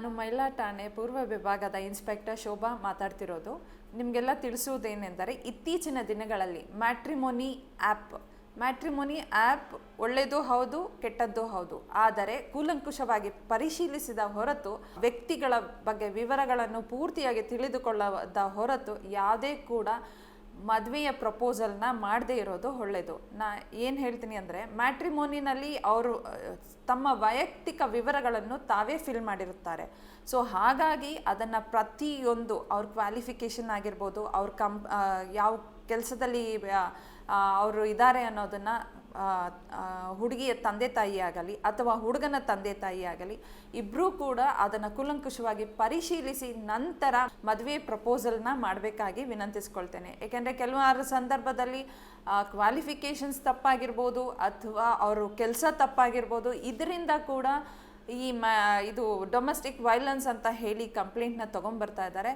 ನಾನು ಮಹಿಳಾ ಠಾಣೆ ಪೂರ್ವ ವಿಭಾಗದ ಇನ್ಸ್ಪೆಕ್ಟರ್ ಶೋಭಾ ಮಾತಾಡ್ತಿರೋದು. ನಿಮಗೆಲ್ಲ ತಿಳಿಸುವುದೇನೆಂದರೆ, ಇತ್ತೀಚಿನ ದಿನಗಳಲ್ಲಿ ಮ್ಯಾಟ್ರಿಮೋನಿ ಆ್ಯಪ್ ಒಳ್ಳೆಯದು ಹೌದು, ಕೆಟ್ಟದ್ದು ಹೌದು. ಆದರೆ ಕೂಲಂಕುಷವಾಗಿ ಪರಿಶೀಲಿಸಿದ ಹೊರತು, ವ್ಯಕ್ತಿಗಳ ಬಗ್ಗೆ ವಿವರಗಳನ್ನು ಪೂರ್ತಿಯಾಗಿ ತಿಳಿದುಕೊಳ್ಳದ ಹೊರತು ಯಾವುದೇ ಕೂಡ ಮದುವೆಯ ಪ್ರಪೋಸಲ್ನ ಮಾಡದೇ ಇರೋದು ಒಳ್ಳೆಯದು. ನಾ ಏನು ಹೇಳ್ತೀನಿ ಅಂದರೆ, ಮ್ಯಾಟ್ರಿಮೋನಿನಲ್ಲಿ ಅವರು ತಮ್ಮ ವೈಯಕ್ತಿಕ ವಿವರಗಳನ್ನು ತಾವೇ ಫಿಲ್ ಮಾಡಿರುತ್ತಾರೆ. ಸೊ ಹಾಗಾಗಿ ಅದನ್ನು ಪ್ರತಿಯೊಂದು ಅವ್ರ ಕ್ವಾಲಿಫಿಕೇಷನ್ ಆಗಿರ್ಬೋದು, ಅವ್ರ ಯಾವ ಕೆಲಸದಲ್ಲಿ ಅವರು ಇದ್ದಾರೆ ಅನ್ನೋದನ್ನು ಹುಡುಗಿಯ ತಂದೆ ತಾಯಿ ಆಗಲಿ ಅಥವಾ ಹುಡುಗನ ತಂದೆ ತಾಯಿ ಆಗಲಿ ಇಬ್ಬರೂ ಕೂಡ ಅದನ್ನು ಕೂಲಂಕುಷವಾಗಿ ಪರಿಶೀಲಿಸಿ ನಂತರ ಮದುವೆ ಪ್ರಪೋಸಲ್ನ ಮಾಡಬೇಕಾಗಿ ವಿನಂತಿಸ್ಕೊಳ್ತೇನೆ. ಏಕೆಂದರೆ ಕೆಲವಾರು ಸಂದರ್ಭದಲ್ಲಿ ಕ್ವಾಲಿಫಿಕೇಷನ್ಸ್ ತಪ್ಪಾಗಿರ್ಬೋದು ಅಥವಾ ಅವರು ಕೆಲಸ ತಪ್ಪಾಗಿರ್ಬೋದು. ಇದರಿಂದ ಕೂಡ ಇದು ಡೊಮೆಸ್ಟಿಕ್ ವೈಲೆನ್ಸ್ ಅಂತ ಹೇಳಿ ಕಂಪ್ಲೇಂಟ್ನ ತೊಗೊಂಬರ್ತಾ ಇದ್ದಾರೆ.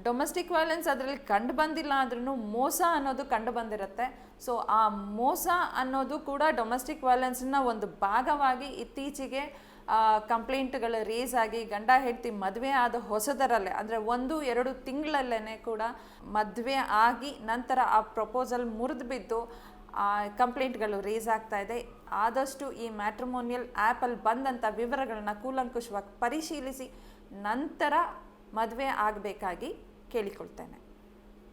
ಡೊಮೆಸ್ಟಿಕ್ ವೈಲೆನ್ಸ್ ಅದರಲ್ಲಿ ಕಂಡು ಬಂದಿಲ್ಲ ಅಂದ್ರೂ ಮೋಸ ಅನ್ನೋದು ಕಂಡು ಬಂದಿರುತ್ತೆ. ಸೊ ಆ ಮೋಸ ಅನ್ನೋದು ಕೂಡ ಡೊಮೆಸ್ಟಿಕ್ ವೈಲೆನ್ಸ್ನ ಒಂದು ಭಾಗವಾಗಿ ಇತ್ತೀಚೆಗೆ ಕಂಪ್ಲೇಂಟ್ಗಳು ರೇಸ್ ಆಗಿ ಗಂಡ ಹೆಂಡತಿ ಮದುವೆ ಆದ ಹೊಸದರಲ್ಲೇ ಅಂದರೆ 1-2 ತಿಂಗಳಲ್ಲೇ ಕೂಡ ಮದುವೆ ಆಗಿ ನಂತರ ಆ ಪ್ರಪೋಸಲ್ ಮುರಿದು ಬಿದ್ದು ಕಂಪ್ಲೇಂಟ್ಗಳು ರೇಸ್ ಆಗ್ತಾ ಇದೆ. ಆದಷ್ಟು ಈ ಮ್ಯಾಟ್ರಿಮೋನಿಯಲ್ ಆ್ಯಪಲ್ಲಿ ಬಂದಂಥ ವಿವರಗಳನ್ನ ಕೂಲಂಕುಷವಾಗಿ ಪರಿಶೀಲಿಸಿ ನಂತರ ಮದುವೆ ಆಗಬೇಕಾಗಿ ಕೇಳಿಕೊಳ್ತೇನೆ.